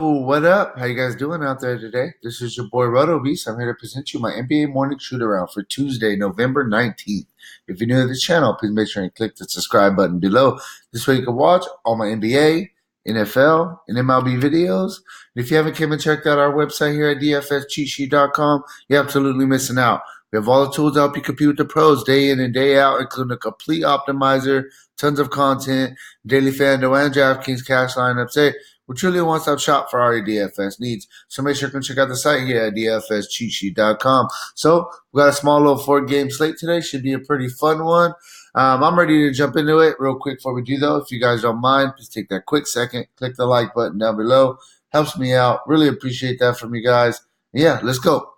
What up? How you guys doing out there today? This is your boy Roto Beast. I'm here to present you my NBA morning shoot around for Tuesday, November 19th. If you're new to the channel, please make sure you click the subscribe button below. This way you can watch all my NBA, NFL, and MLB videos. And if you haven't came and checked out our website here at dfscheatsheet.com, you're absolutely missing out. We have all the tools to help you compete with the pros day in and day out, including a complete optimizer, tons of content, daily Fanduel and Draftkings cash lineups. Hey, we're truly a one-stop shop for all your DFS needs. So make sure you can check out the site here at dfscheatsheet.com. So we got a small little 4-game slate today. Should be a pretty fun one. I'm ready to jump into it real quick before we do, though. If you guys don't mind, please take that quick second. Click the like button down below. Helps me out. Really appreciate that from you guys. Yeah, let's go.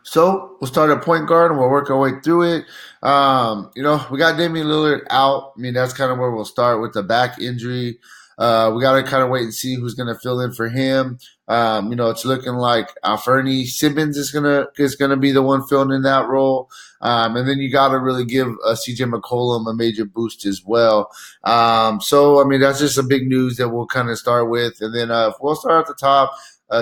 So we'll start at point guard and we'll work our way through it. We got Damian Lillard out. I mean, that's kind of where we'll start with the back injury. We got to kind of wait and see who's going to fill in for him. It's looking like Fernie Simmons is gonna be the one filling in that role. And then you got to really give CJ McCollum a major boost as well. So I mean, that's just some big news that we'll kind of start with, and then we'll start at the top.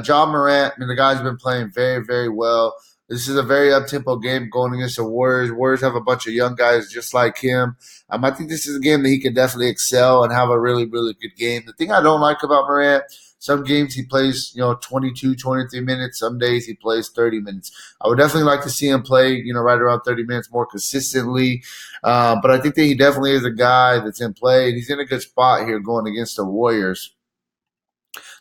John Morant. I mean, the guy's been playing very, very well. This is a very up-tempo game going against the Warriors. Warriors have a bunch of young guys just like him. I think this is a game that he can definitely excel and have a really, really good game. The thing I don't like about Morant, some games he plays, 22, 23 minutes. Some days he plays 30 minutes. I would definitely like to see him play, right around 30 minutes more consistently. But I think that he definitely is a guy that's in play, and he's in a good spot here going against the Warriors.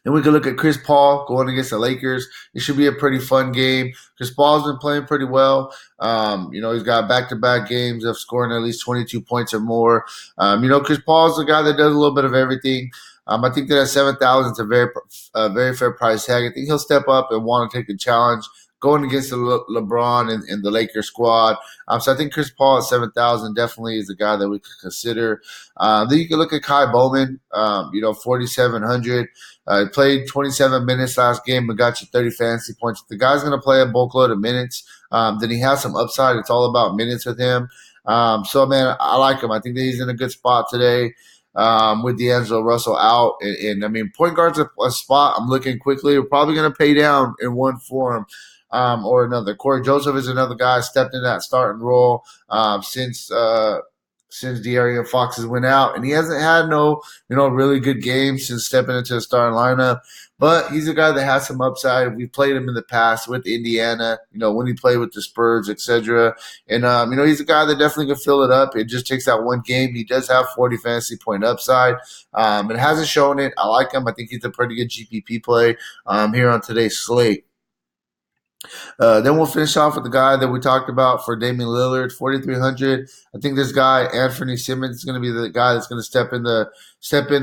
Then we can look at Chris Paul going against the Lakers. It should be a pretty fun game. Chris Paul's been playing pretty well. He's got back-to-back games of scoring at least 22 points or more. Chris Paul's the guy that does a little bit of everything. I think that at 7,000 is a very fair price tag. I think he'll step up and want to take the challenge going against the LeBron and the Lakers squad. So I think Chris Paul at 7,000 definitely is a guy that we could consider. Then you can look at Kai Bowman, 4,700. He played 27 minutes last game and got you 30 fantasy points. If the guy's going to play a bulk load of minutes, then he has some upside. It's all about minutes with him. Man, I like him. I think that he's in a good spot today. With D'Angelo Russell out. And I mean, point guard's a spot I'm looking quickly. We're probably going to pay down in one form or another. Corey Joseph is another guy stepped in that starting role since De'Aaron Fox has went out, and he hasn't had no really good games since stepping into the starting lineup. But he's a guy that has some upside. We've played him in the past with Indiana, when he played with the Spurs, etc. And he's a guy that definitely can fill it up. It just takes that one game. He does have 40 fantasy point upside. It hasn't shown it. I like him. I think he's a pretty good GPP play here on today's slate. Then we'll finish off with the guy that we talked about for Damian Lillard, 4,300. I think this guy, Anthony Simmons, is going to be the guy that's going to step in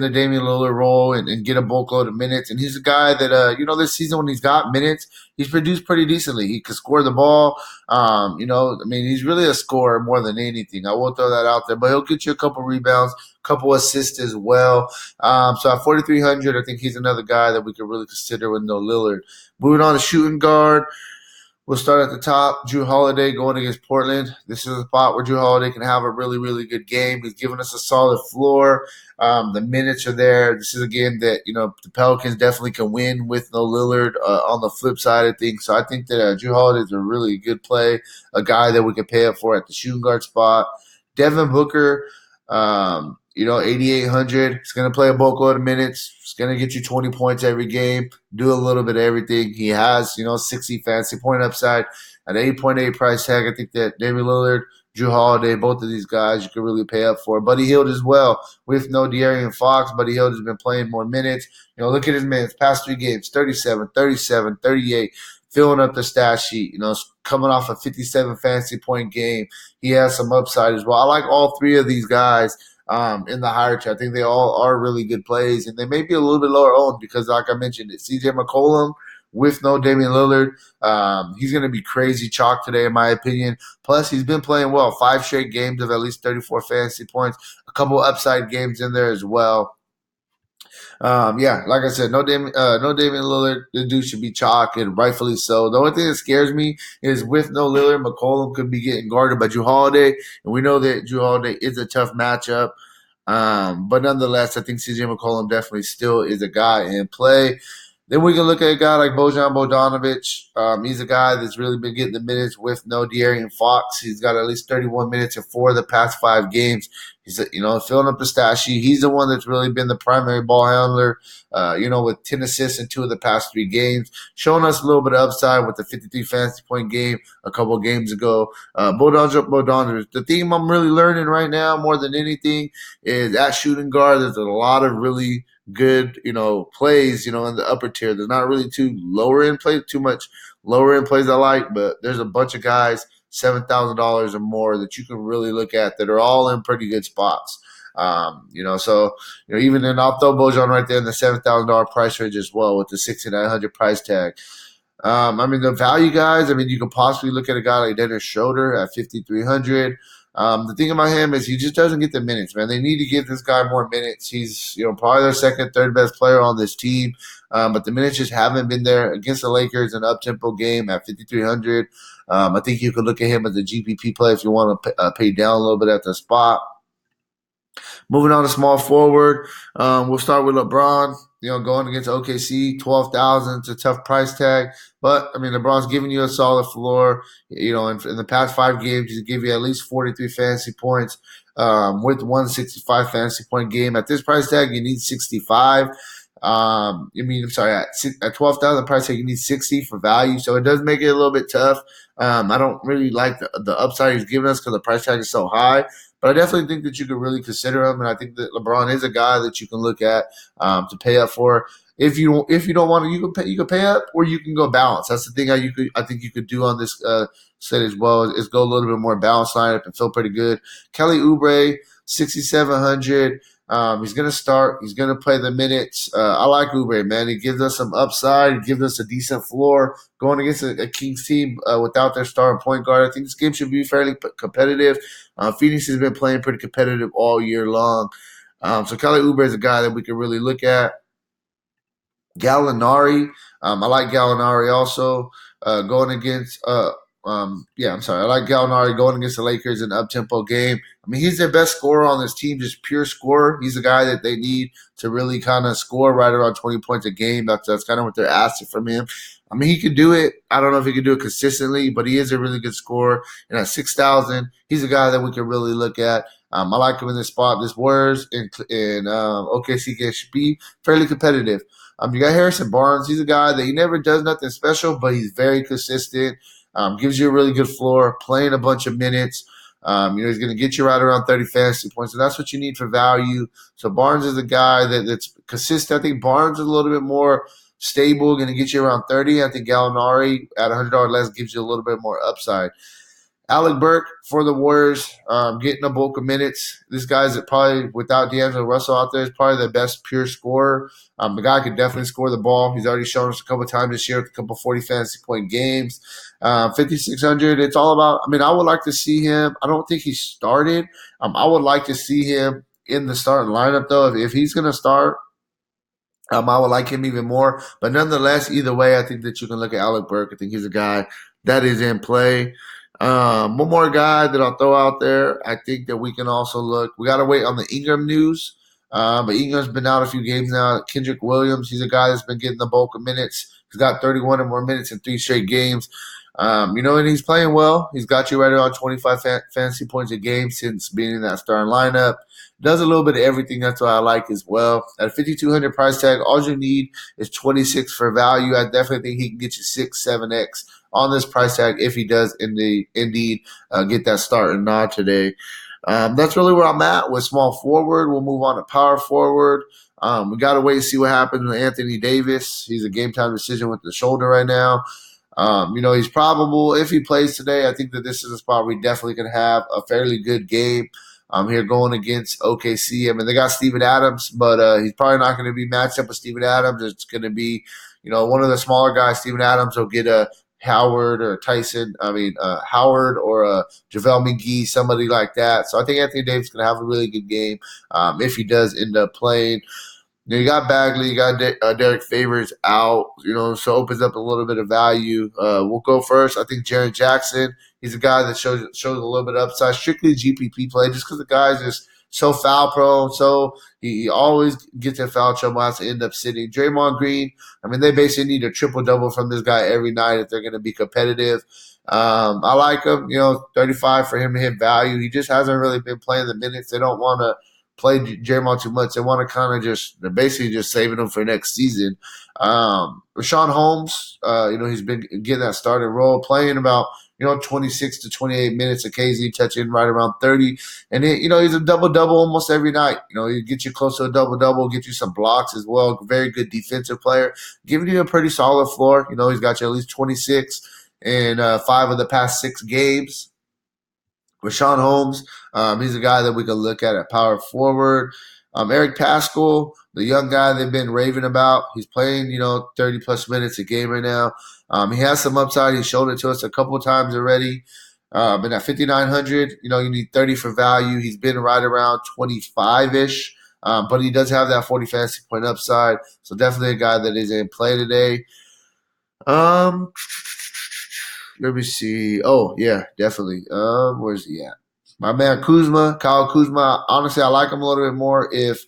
the Damian Lillard role and get a bulk load of minutes. And he's a guy that, this season when he's got minutes, he's produced pretty decently. He can score the ball. He's really a scorer more than anything. I will throw that out there, but he'll get you a couple rebounds, couple assists as well. So at 4,300, I think he's another guy that we could really consider with no Lillard. Moving on to shooting guard. We'll start at the top. Drew Holiday going against Portland. This is a spot where Drew Holiday can have a really, really good game. He's giving us a solid floor. The minutes are there. This is a game that, the Pelicans definitely can win with no Lillard on the flip side of things. So I think that Drew Holiday is a really good play, a guy that we can pay up for at the shooting guard spot. Devin Booker, 8,800. He's going to play a bulk load of minutes. He's going to get you 20 points every game, do a little bit of everything. He has, 60 fantasy point upside at 8.8 price tag. I think that Damian Lillard, Drew Holiday, both of these guys you can really pay up for. Buddy Hield as well with no De'Aaron Fox. Buddy Hield has been playing more minutes. Look at his minutes. Past 3 games, 37, 37, 38. Filling up the stat sheet, coming off a 57 fantasy point game. He has some upside as well. I like all 3 of these guys in the hierarchy. I think they all are really good plays, and they may be a little bit lower owned because, like I mentioned, it's CJ McCollum with no Damian Lillard. He's going to be crazy chalk today, in my opinion. Plus, he's been playing well. 5 straight games of at least 34 fantasy points, a couple upside games in there as well. Like I said, no Damian Lillard. The dude should be chalk, and rightfully so. The only thing that scares me is with no Lillard, McCollum could be getting guarded by Drew Holiday, and we know that Drew Holiday is a tough matchup. But nonetheless, I think CJ McCollum definitely still is a guy in play. Then we can look at a guy like Bojan Bogdanovic. He's a guy that's really been getting the minutes with no De'Aaron Fox. He's got at least 31 minutes in 4 of the past 5 games. He's, filling up the stat sheet. He's the one that's really been the primary ball handler, with 10 assists in 2 of the past 3 games, showing us a little bit of upside with the 53 fantasy point game a couple of games ago. Bogdanovic, the theme I'm really learning right now more than anything is at shooting guard. There's a lot of really good, plays, in the upper tier. There's not really too much lower end plays I like, but there's a bunch of guys $7,000 or more that you can really look at that are all in pretty good spots. So even then I'll throw Bojan right there in the $7,000 price range as well with the 6,900 price tag. The value guys, you could possibly look at a guy like Dennis Schroeder at 5,300. The thing about him is he just doesn't get the minutes, man. They need to give this guy more minutes. He's, probably their second, third best player on this team. But the minutes just haven't been there against the Lakers, an up-tempo game at 5,300. I think you could look at him as a GPP play if you want to pay down a little bit at the spot. Moving on to small forward, we'll start with LeBron. Going against OKC, 12,000. It's a tough price tag, but LeBron's giving you a solid floor. In the past 5 games, he's given you at least 43 fantasy points with 165 fantasy point game. At this price tag, you need 65. At 12,000 price tag, you need 60 for value, so it does make it a little bit tough. I don't really like the upside he's giving us because the price tag is so high. But I definitely think that you could really consider him, and I think that LeBron is a guy that you can look at to pay up for. If you don't want to, you can pay up, or you can go balance. That's the thing I think you could do on this set as well is go a little bit more balanced lineup and feel pretty good. Kelly Oubre, 6,700. He's going to start. He's going to play the minutes. I like Oubre, man. He gives us some upside. He gives us a decent floor going against a Kings team without their starting point guard. I think this game should be fairly competitive. Phoenix has been playing pretty competitive all year long. So Kelly Oubre is a guy that we can really look at. Gallinari, I like Gallinari also going against. I like Gallinari going against the Lakers in an up-tempo game. He's their best scorer on this team, just pure scorer. He's the guy that they need to really kind of score right around 20 points a game. That's kind of what they're asking from him. He could do it. I don't know if he could do it consistently, but he is a really good scorer. And at 6,000, he's a guy that we can really look at. I like him in this spot. This Warriors in OKC can be fairly competitive. You got Harrison Barnes. He's a guy that he never does nothing special, but he's very consistent. Gives you a really good floor, playing a bunch of minutes. He's going to get you right around 30 fantasy points, and that's what you need for value. So Barnes is a guy that's consistent. I think Barnes is a little bit more stable, going to get you around 30. I think Gallinari at $100 less gives you a little bit more upside. Alec Burke for the Warriors, getting a bulk of minutes. This guy's probably, without D'Angelo Russell out there, is probably the best pure scorer. The guy could definitely score the ball. He's already shown us a couple of times this year with a couple of 40 fantasy point games. 5,600, it's all about, I would like to see him. I don't think he started. I would like to see him in the starting lineup, though. If he's going to start, I would like him even more. But nonetheless, either way, I think that you can look at Alec Burke. I think he's a guy that is in play. One more guy that I'll throw out there. I think that we can also look. We got to wait on the Ingram news. But Ingram's been out a few games now. Kendrick Williams, he's a guy that's been getting the bulk of minutes. He's got 31 or more minutes in 3 straight games. And he's playing well. He's got you right around 25 fantasy points a game since being in that starting lineup. Does a little bit of everything. That's what I like as well. At a 5,200 price tag, all you need is 26 for value. I definitely think he can get you 6, 7x on this price tag if he does indeed get that start and nod today. That's really where I'm at with small forward. We'll move on to power forward. We got to wait and see what happens with Anthony Davis. He's a game time decision with the shoulder right now. He's probable if he plays today. I think that this is a spot we definitely can have a fairly good game. Here going against OKC. They got Steven Adams, but he's probably not going to be matched up with Steven Adams. It's going to be, one of the smaller guys. Steven Adams will get a Howard or Howard or a JaVale McGee, somebody like that. So I think Anthony Davis is going to have a really good game if he does end up playing. You got Bagley, you got Derek Favors out, so opens up a little bit of value. We'll go first. I think Jaren Jackson, he's a guy that shows a little bit of upside, strictly GPP play, just because the guy's just so foul prone, so he always gets in foul trouble, has to end up sitting. Draymond Green, I mean, they basically need a triple double from this guy every night if they're going to be competitive. I like him, 35 for him to hit value. He just hasn't really been playing the minutes. They don't want to play Draymond too much. They want to kind of they're basically just saving him for next season. Rashawn Holmes, he's been getting that starting role, playing about 26 to 28 minutes occasionally, touching right around 30. And, he's a double-double almost every night. He get you close to a double-double, get you some blocks as well. Very good defensive player, giving you a pretty solid floor. He's got you at least 26 in 5 of the past 6 games. Rashawn Holmes, he's a guy that we can look at power forward. Eric Paschal, the young guy they've been raving about. He's playing, 30-plus minutes a game right now. He has some upside. He's shown it to us a couple of times already. And at 5,900, you need 30 for value. He's been right around 25-ish, but he does have that 40 fantasy point upside. So definitely a guy that is in play today. Let me see. Oh, yeah, definitely. Where's he at? My man Kyle Kuzma. Honestly, I like him a little bit more if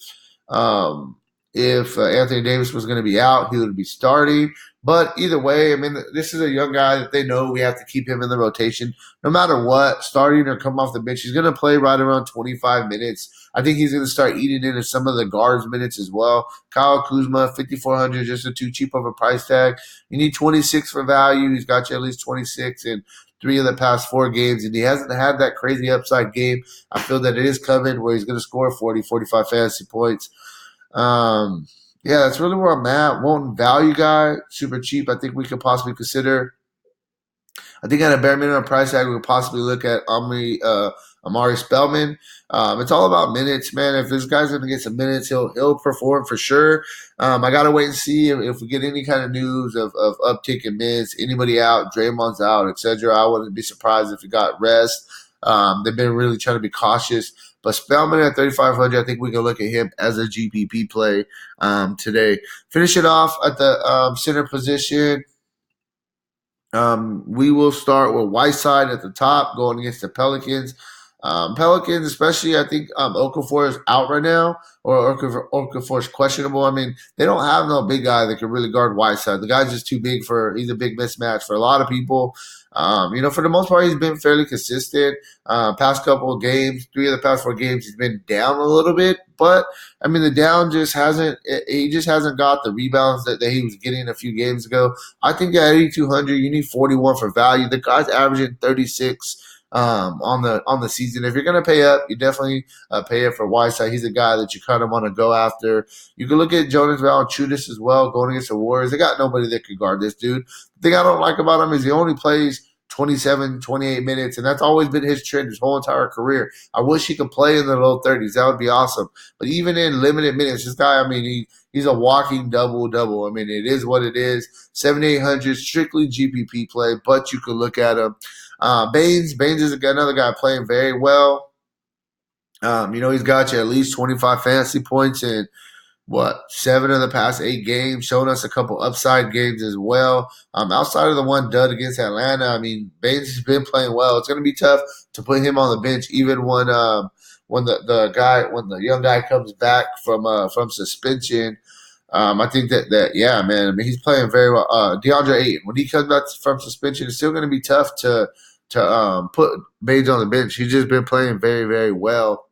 Anthony Davis was going to be out, he would be starting. But either way, I mean, this is a young guy that they know we have to keep him in the rotation no matter what, starting or come off the bench. He's going to play right around 25 minutes. I think he's going to start eating into some of the guards' minutes as well. Kyle Kuzma, 5,400, just a too cheap of a price tag. You need 26 for value. He's got you at least 26 in 3 of the past 4 games, and he hasn't had that crazy upside game. I feel that it is coming where he's going to score 40, 45 fantasy points. Yeah, that's really where I'm at. One value guy, super cheap. I think we could possibly consider. I think at a bare minimum price tag, we could possibly look at Amari Spellman. It's all about minutes, man. If this guy's going to get some minutes, he'll perform for sure. I got to wait and see if we get any kind of news of uptick in minutes, anybody out, Draymond's out, etc. I wouldn't be surprised if he got rest. They've been really trying to be cautious. But Spellman at 3,500, I think we can look at him as a GPP play today. Finish it off at the center position. We will start with Whiteside at the top going against the Pelicans. Pelicans, especially, I think Okafor is out right now, or Okafor is questionable. I mean, they don't have no big guy that can really guard Whiteside. The guy's just too big he's a big mismatch for a lot of people. For the most part, he's been fairly consistent. Past couple of games, 3 of the past 4 games, he's been down a little bit. But, I mean, the down he just hasn't got the rebounds that he was getting a few games ago. I think at 8,200, you need 41 for value. The guy's averaging 36 on the season. If you're going to pay up, you definitely pay up for Whiteside. He's a guy that you kind of want to go after. You can look at Jonas Valanciunas as well, going against the Warriors. They got nobody that could guard this dude. The thing I don't like about him is he only plays 27, 28 minutes, and that's always been his trend his whole entire career. I wish he could play in the low 30s. That would be awesome. But even in limited minutes, this guy, I mean, he's a walking double-double. I mean, it is what it is. 7,800, strictly GPP play, but you could look at him. Baines is another guy playing very well. He's got you at least 25 fantasy points in 7 of the past 8 games, showing us a couple upside games as well. Outside of the one dud against Atlanta, I mean, Baines has been playing well. It's going to be tough to put him on the bench, even when the young guy comes back from suspension. I think that yeah, man. I mean, he's playing very well. DeAndre Ayton, when he comes back from suspension, it's still going to be tough to put Baines on the bench. He's just been playing very, very well.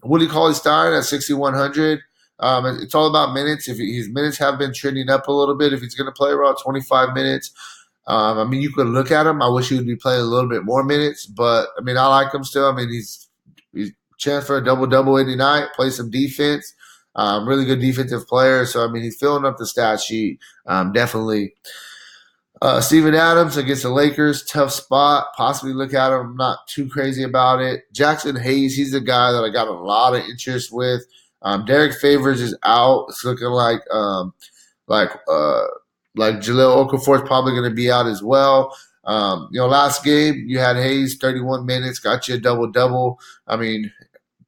Willie Cauley-Stein at 6,100. It's all about minutes. If his minutes have been trending up a little bit, if he's going to play around 25 minutes, I mean, you could look at him. I wish he would be playing a little bit more minutes, but I mean, I like him still. I mean, he's chance for a double any night. Play some defense. Really good defensive player. So I mean, he's filling up the stat sheet. Definitely. Steven Adams against the Lakers, tough spot. Possibly look at him. I'm not too crazy about it. Jackson Hayes, he's a guy that I got a lot of interest with. Derek Favors is out. It's looking like Jahlil Okafor is probably going to be out as well. Last game you had Hayes 31 minutes, got you a double-double. I mean,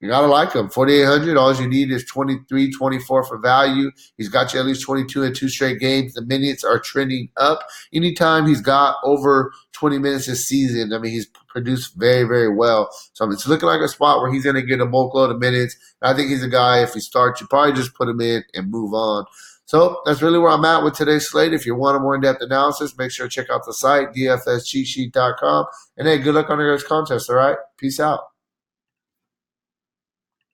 You gotta like him. 4,800. All you need is 23, 24 for value. He's got you at least 22 in 2 straight games. The minutes are trending up. Anytime he's got over 20 minutes this season, I mean, he's produced very, very well. So it's looking like a spot where he's going to get a bulk load of minutes. And I think he's a guy, if he starts, you probably just put him in and move on. So that's really where I'm at with today's slate. If you want a more in-depth analysis, make sure to check out the site, dfscheatsheet.com. And hey, good luck on your guys' contest, all right? Peace out.